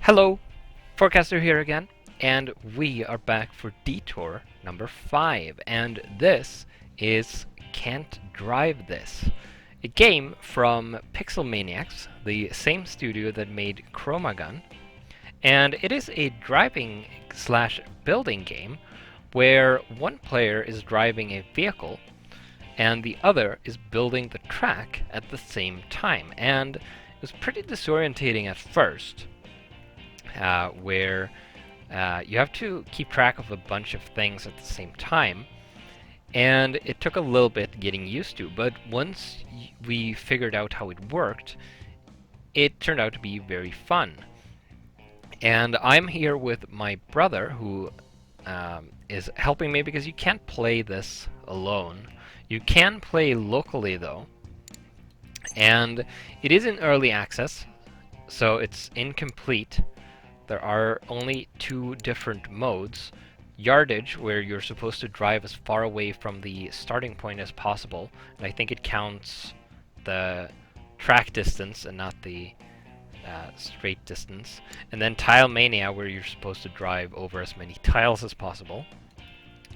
Hello, Forecaster here again, and we are back for Detour number 5, and this is Can't Drive This, a game from Pixel Maniacs, the same studio that made Chromagun, and it is a driving slash building game where one player is driving a vehicle and the other is building the track at the same time, and it was pretty disorientating at first. Where you have to keep track of a bunch of things at the same time, and it took a little bit getting used to, but once we figured out how it worked, it turned out to be very fun. And I'm here with my brother, who is helping me because you can't play this alone. You can play locally though, and it is in early access, so it's incomplete. There are only two different modes. Yardage, where you're supposed to drive as far away from the starting point as possible, and I think it counts the track distance and not the straight distance. And then Tile Mania, where you're supposed to drive over as many tiles as possible.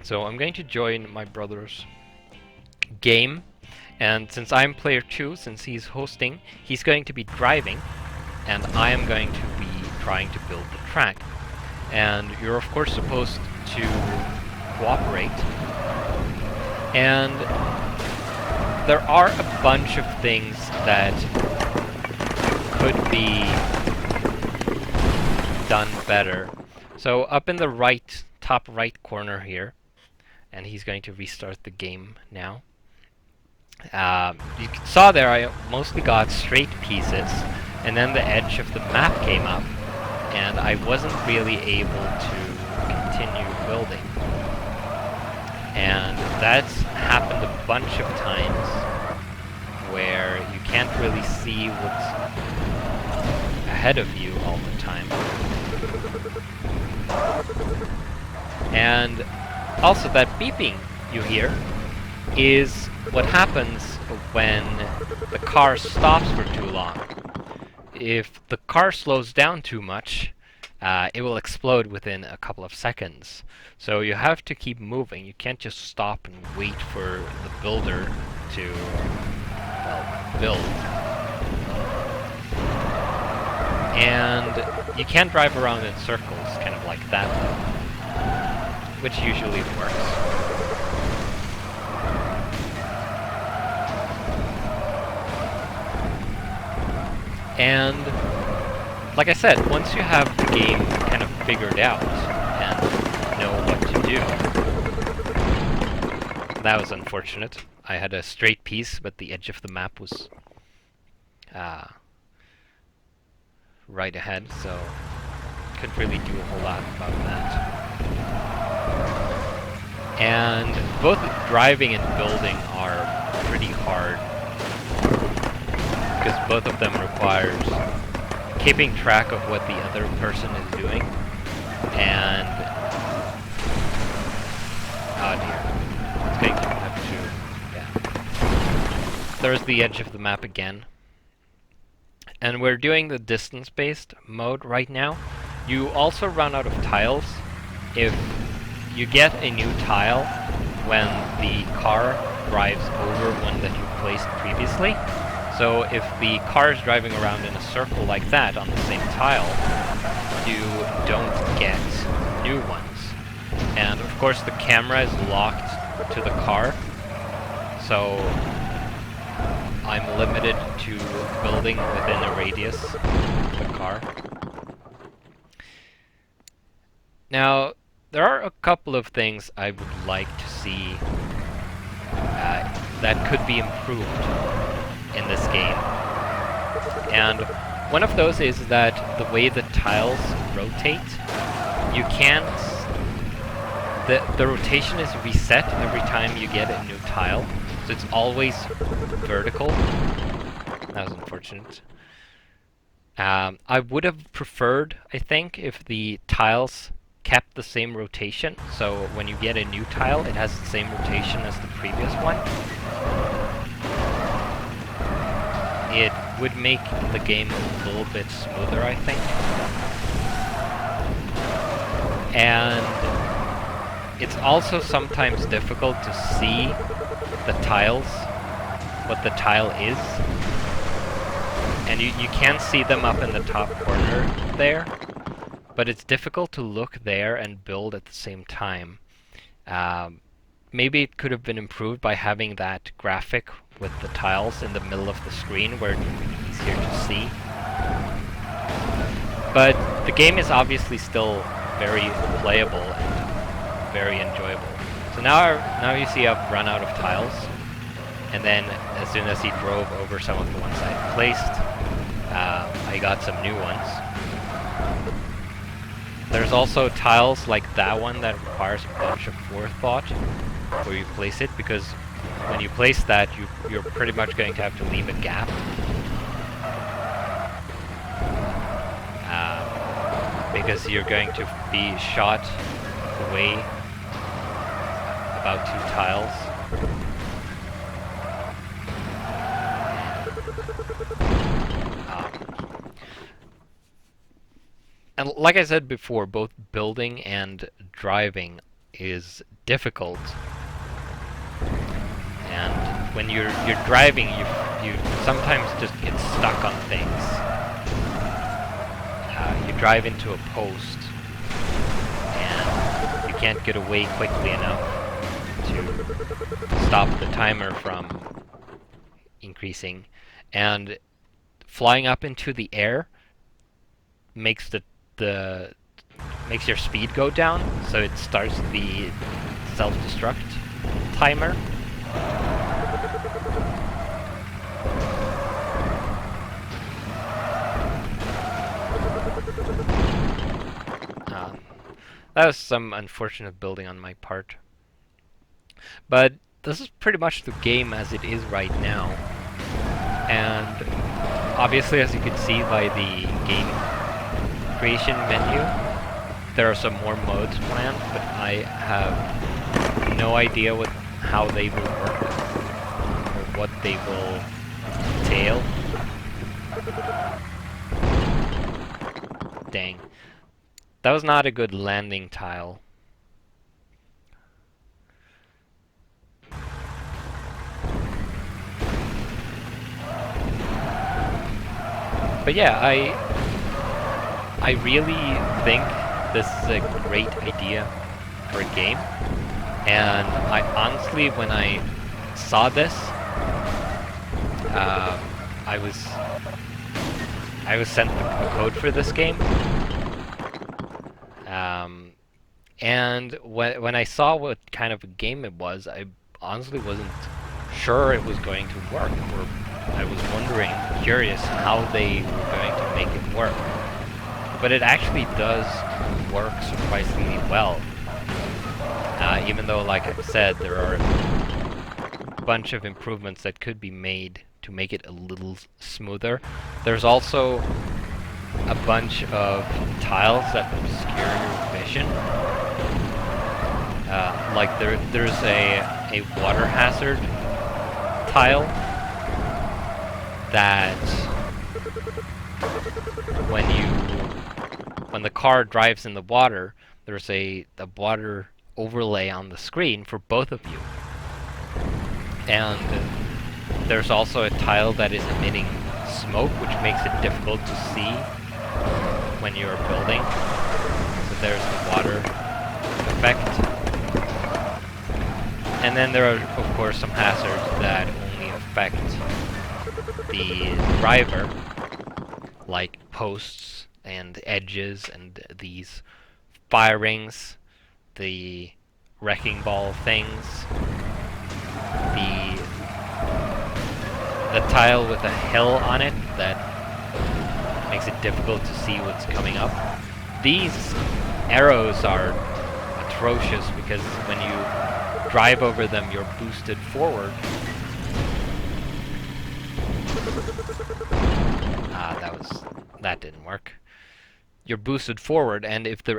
So I'm going to join my brother's game, and since I'm player 2, since he's hosting, he's going to be driving, and I am going to be trying to build the track. And you're of course supposed to cooperate. And there are a bunch of things that could be done better. So up in the right, top right corner here, and he's going to restart the game now. You saw there I mostly got straight pieces, and then the edge of the map came up, and I wasn't really able to continue building. And that's happened a bunch of times, where you can't really see what's ahead of you all the time. And also that beeping you hear is what happens when the car stops for too long. If the car slows down too much, it will explode within a couple of seconds. So you have to keep moving. You can't just stop and wait for the builder to, well, build. And you can't drive around in circles, kind of like that, which usually works. And like I said, once you have the game kind of figured out and know what to do. That was unfortunate. I had a straight piece, but the edge of the map was right ahead, so couldn't really do a whole lot about that. And both driving and building are pretty hard, because both of them requires keeping track of what the other person is doing, and oh dear, it's going to have to, yeah. There's the edge of the map again, and we're doing the distance-based mode right now. You also run out of tiles if you get a new tile when the car drives over one that you placed previously. So if the car is driving around in a circle like that on the same tile, you don't get new ones. And of course the camera is locked to the car, so I'm limited to building within a radius of the car. Now, there are a couple of things I would like to see that could be improved in this game. And one of those is that the way the tiles rotate, you can't... The rotation is reset every time you get a new tile, so it's always vertical. That was unfortunate. I would have preferred, I think, if the tiles kept the same rotation, so when you get a new tile, it has the same rotation as the previous one. It would make the game a little bit smoother, I think. And it's also sometimes difficult to see the tiles, what the tile is. And you can see them up in the top corner there, but it's difficult to look there and build at the same time. Maybe it could have been improved by having that graphic with the tiles in the middle of the screen where it would be easier to see. But the game is obviously still very playable and very enjoyable. So now you see I've run out of tiles, and then as soon as he drove over some of the ones I placed, I got some new ones. There's also tiles like that one that requires a bunch of forethought where you place it, because when you place that, you're pretty much going to have to leave a gap. Because you're going to be shot away about 2 tiles. And like I said before, both building and driving is difficult. And when you're driving, you sometimes just get stuck on things. You drive into a post, and you can't get away quickly enough to stop the timer from increasing. And flying up into the air makes makes your speed go down, so it starts the self-destruct timer. That was some unfortunate building on my part. But this is pretty much the game as it is right now. And obviously, as you can see by the game creation menu, there are some more modes planned, but I have no idea how they will work or what they will entail. Dang. That was not a good landing tile. But yeah, I really think this is a great idea for a game. And I honestly, when I saw this, I was sent the code for this game. And when I saw what kind of a game it was, I honestly wasn't sure it was going to work, or I was wondering, curious, how they were going to make it work. But it actually does work surprisingly well. Even though, like I said, there are a bunch of improvements that could be made to make it a little smoother. There's also a bunch of tiles that obscure your vision. Like there's a water hazard tile that when the car drives in the water, there's a water overlay on the screen for both of you. And there's also a tile that is emitting smoke, which makes it difficult to see when you're building. So there's the water effect. And then there are, of course, some hazards that only affect the driver, like posts and edges and these firings, the wrecking ball things, the tile with a hill on it that makes it difficult to see what's coming up. These arrows are atrocious because when you drive over them, you're boosted forward. That didn't work. You're boosted forward, and if the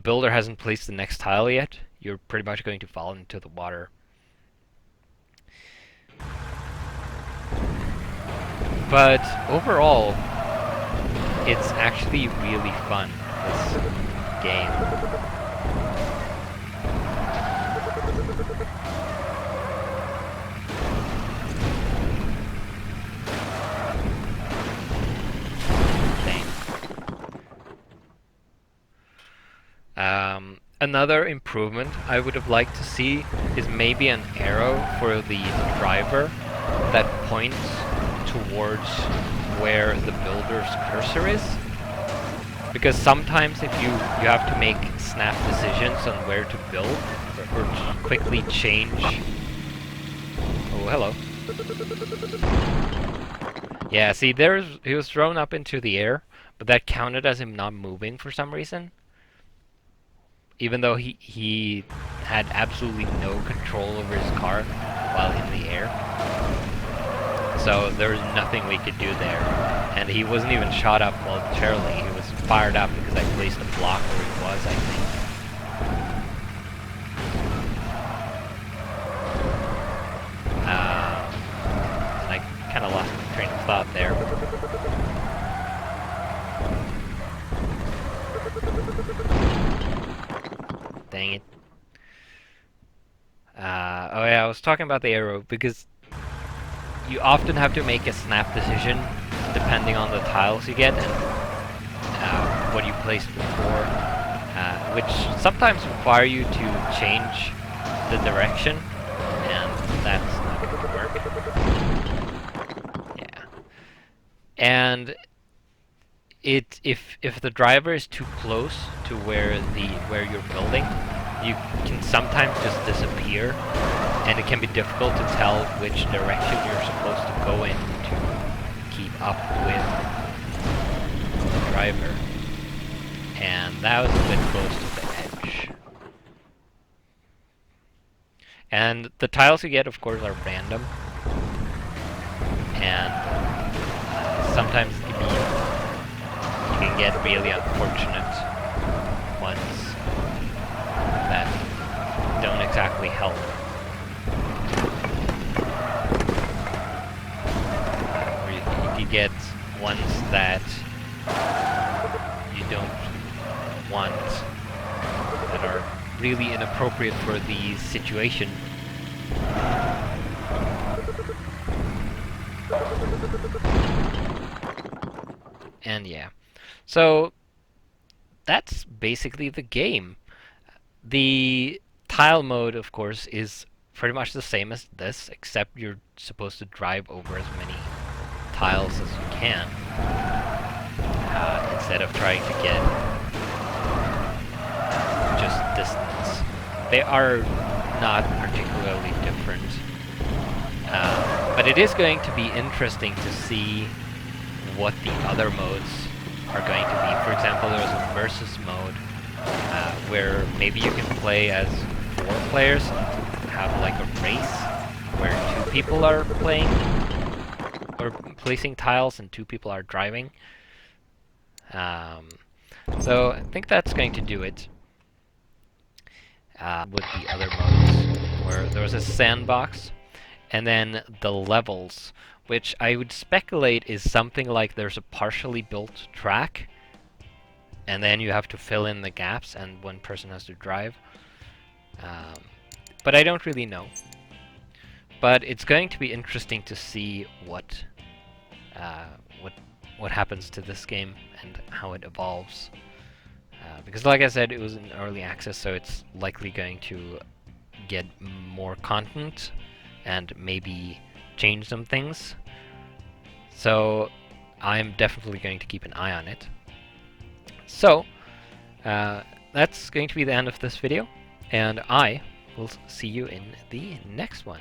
builder hasn't placed the next tile yet, you're pretty much going to fall into the water. But overall, it's actually really fun. game. Another improvement I would have liked to see is maybe an arrow for the driver that points towards where the builder's cursor is. Because sometimes if you have to make snap decisions on where to build or to quickly change. Oh, hello. Yeah, see, he was thrown up into the air, but that counted as him not moving for some reason. Even though he had absolutely no control over his car while in the air. So there was nothing we could do there. And he wasn't even shot up momentarily. He was fired up because I placed a block where he was, I think. And I kind of lost my train of thought there. Dang it. Oh yeah, I was talking about the arrow because you often have to make a snap decision depending on the tiles you get and what you placed before, which sometimes require you to change the direction, and that's not going to work. Yeah. And if the driver is too close to where you're building, you can sometimes just disappear, and it can be difficult to tell which direction you're supposed to go in to keep up with the driver. And that was a bit close to the edge. And the tiles you get, of course, are random, and sometimes you can get really unfortunate ones that don't exactly help. Or you can get ones that you don't want, that are really inappropriate for the situation. And yeah. So that's basically the game. The tile mode, of course, is pretty much the same as this, except you're supposed to drive over as many tiles as you can, instead of trying to get just distance. They are not particularly different, but it is going to be interesting to see what the other modes are going to be. For example, there's a versus mode where maybe you can play as 4 players and have like a race where 2 people are playing or placing tiles and 2 people are driving. So I think that's going to do it with the other modes, where there was a sandbox and then the levels, which I would speculate is something like there's a partially built track, and then you have to fill in the gaps, and one person has to drive. But I don't really know. But it's going to be interesting to see what happens to this game and how it evolves. Because, like I said, it was in early access, so it's likely going to get more content and maybe change some things. So I'm definitely going to keep an eye on it. So that's going to be the end of this video, and I will see you in the next one.